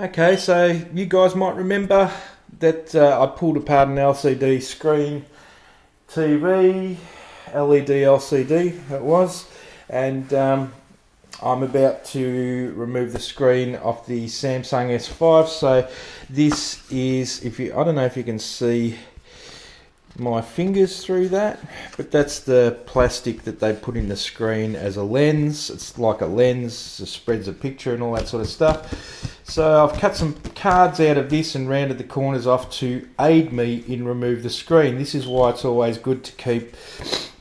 Okay, so you guys might remember that I pulled apart an LCD screen TV, LED LCD it was, and I'm about to remove the screen off the Samsung S5. So this is, I don't know if you can see my fingers through that, but that's the plastic that they put in the screen as a lens. It's like a lens, it spreads a picture and all that sort of stuff. So I've cut some cards out of this and rounded the corners off to aid me in remove the screen. This is why it's always good to keep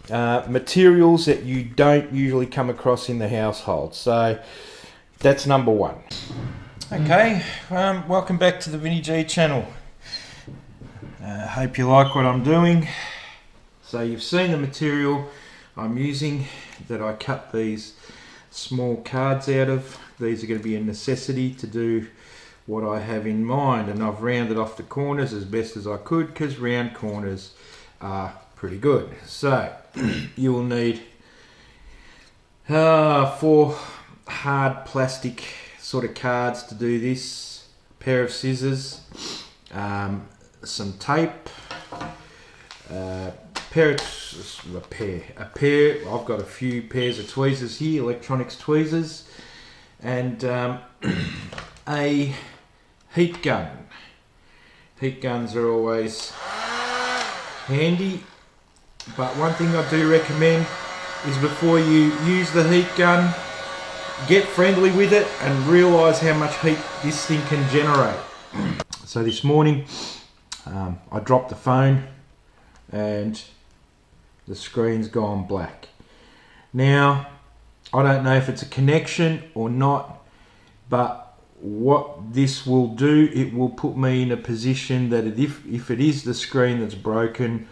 materials that you don't usually come across in the household. So that's number one. Okay, welcome back to the vinygee channel. Hope you like what I'm doing. So you've seen the material I'm using that I cut these small cards out of. These are going to be a necessity to do what I have in mind, and I've rounded off the corners as best as I could because round corners are pretty good. So you will need 4 hard plastic sort of cards to do this, a pair of scissors, some tape, a pair. I've got a few pairs of tweezers here, electronics tweezers, and a heat gun. Heat guns are always handy, but one thing I do recommend is before you use the heat gun, get friendly with it and realise how much heat this thing can generate. So this morning I dropped the phone and the screen's gone black. Now I don't know if it's a connection or not, but what this will do, it will put me in a position that if it is the screen that's broken,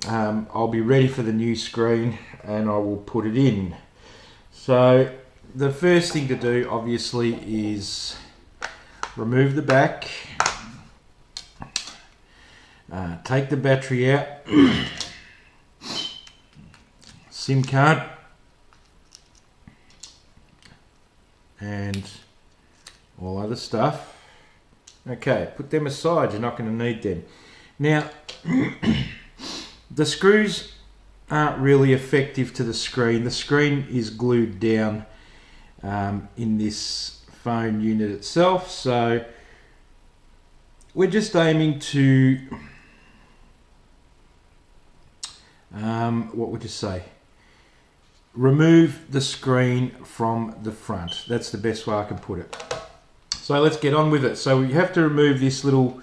I'll be ready for the new screen and I will put it in. So the first thing to do obviously is remove the back, take the battery out, SIM card, and all other stuff. Okay, put them aside, you're not going to need them. Now, the screws aren't really effective to the screen. The screen is glued down in this phone unit itself, so we're just aiming to, what would you say? Remove the screen from the front. That's the best way I can put it. So let's get on with it. So we have to remove this little,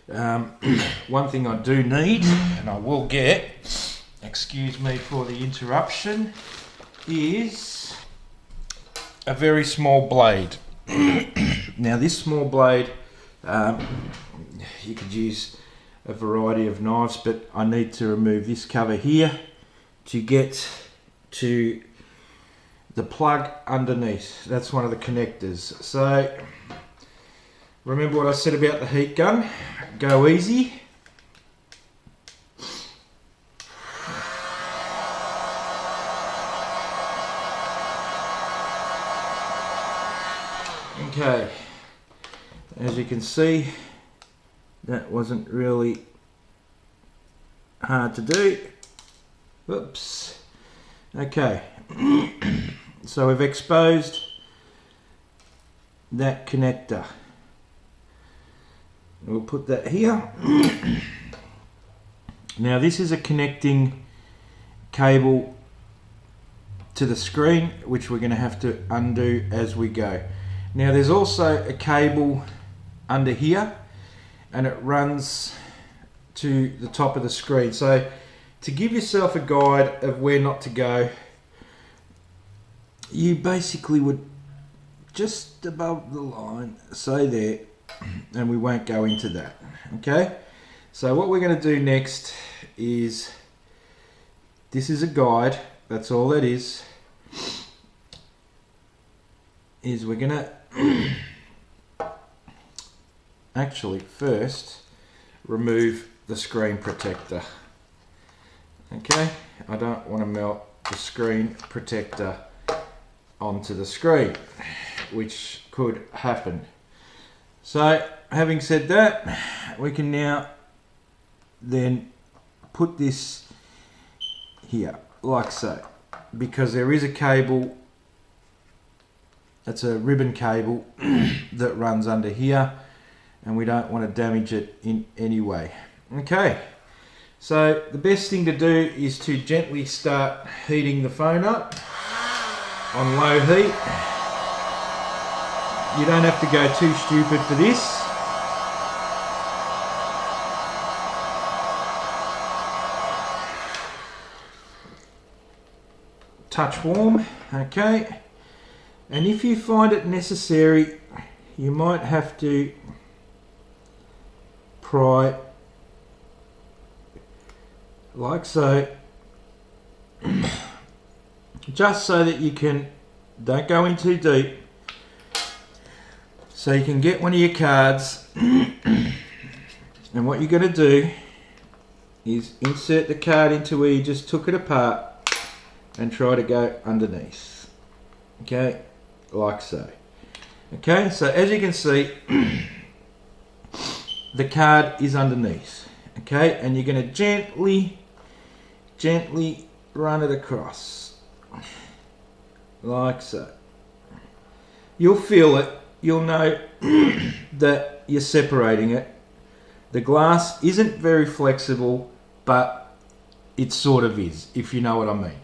one thing I do need, and I will get, excuse me for the interruption, is a very small blade. Now this small blade, you could use a variety of knives, but I need to remove this cover here to get to the plug underneath. That's one of the connectors. So remember what I said about the heat gun, go easy. Okay, as you can see, that wasn't really hard to do. Whoops. Okay, so we've exposed that connector. We'll put that here. Now this is a connecting cable to the screen, which we're going to have to undo as we go. Now there's also a cable under here and it runs to the top of the screen. So to give yourself a guide of where not to go, you basically would just above the line, say there, and we won't go into that. Okay, so what we're going to do next is, this is a guide, that's all that is we're going to actually first remove the screen protector. Okay, I don't want to melt the screen protector onto the screen, which could happen. So having said that, we can now then put this here like so, because there is a cable, that's a ribbon cable that runs under here, and we don't want to damage it in any way. Okay, so the best thing to do is to gently start heating the phone up on low heat. You don't have to go too stupid for this. Touch warm, okay. And if you find it necessary, you might have to pry like so, just so that you can, don't go in too deep, so you can get one of your cards. And what you're going to do is insert the card into where you just took it apart and try to go underneath, okay, like so. Okay, so as you can see, the card is underneath, okay, and you're going to gently run it across like so. You'll feel it, you'll know that you're separating it. The glass isn't very flexible, but it sort of is, if you know what I mean.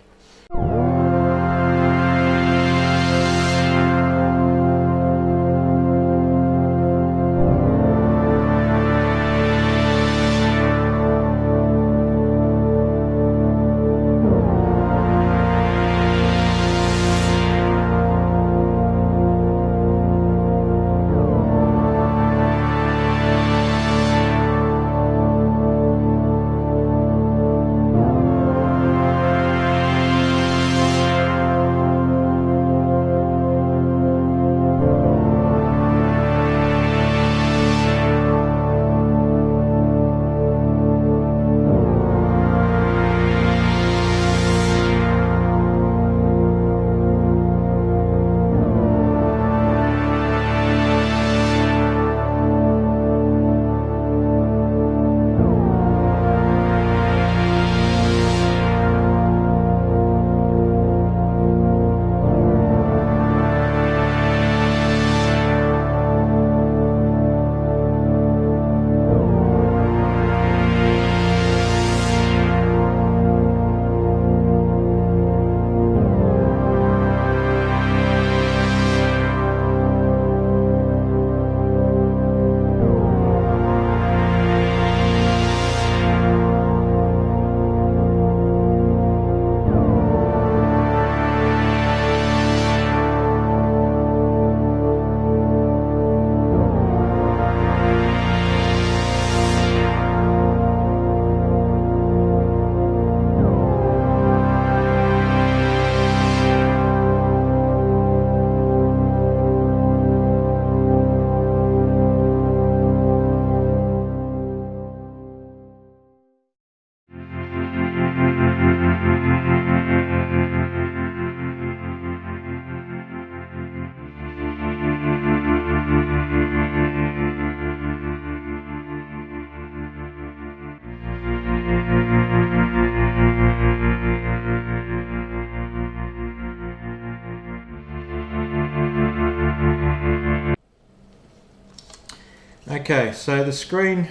Okay, so the screen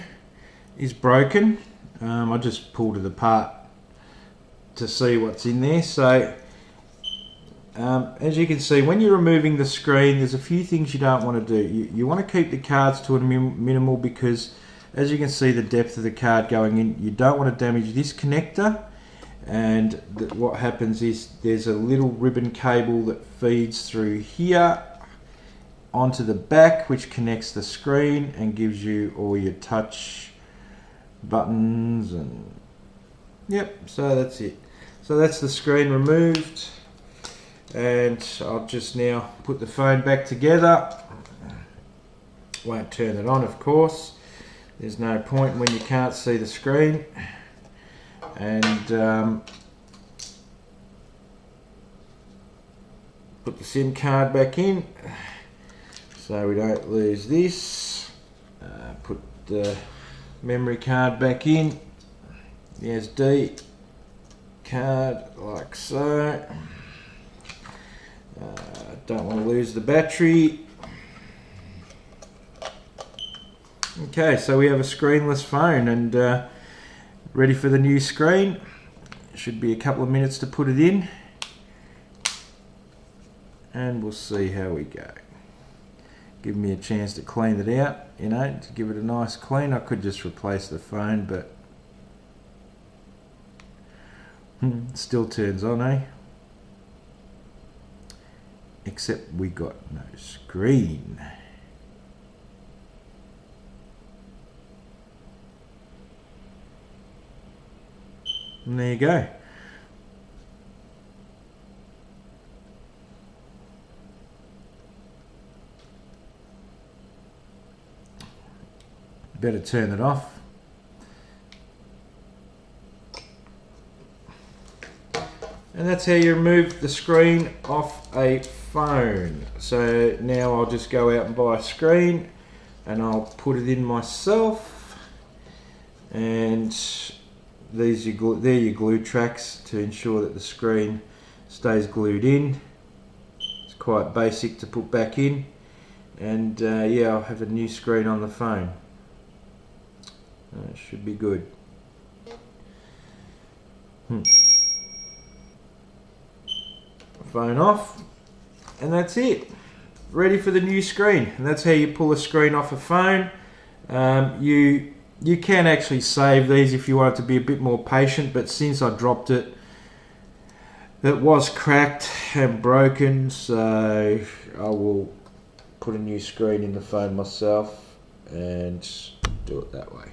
is broken. I just pulled it apart to see what's in there. So as you can see, when you're removing the screen, there's a few things you don't want to do. You want to keep the cards to a minimal, because as you can see the depth of the card going in, you don't want to damage this connector. And what happens is there's a little ribbon cable that feeds through here onto the back, which connects the screen and gives you all your touch buttons. And yep, so that's it. So that's the screen removed, and I'll just now put the phone back together. Won't turn it on, of course. There's no point when you can't see the screen. And put the SIM card back in so we don't lose this. Put the memory card back in, the SD card like so. Don't want to lose the battery. Okay, so we have a screenless phone and ready for the new screen. Should be a couple of minutes to put it in, and we'll see how we go. Give me a chance to clean it out, you know, to give it a nice clean. I could just replace the phone, but it still turns on, eh? Except we got no screen. And there you go. Better turn it off. And that's how you remove the screen off a phone. So now I'll just go out and buy a screen and I'll put it in myself. And they're your glue tracks to ensure that the screen stays glued in. It's quite basic to put back in. And yeah, I'll have a new screen on the phone. It should be good. Phone off, and that's it. Ready for the new screen. And that's how you pull a screen off a phone. You can actually save these if you want to be a bit more patient, but since I dropped it, it was cracked and broken, so I will put a new screen in the phone myself and do it that way.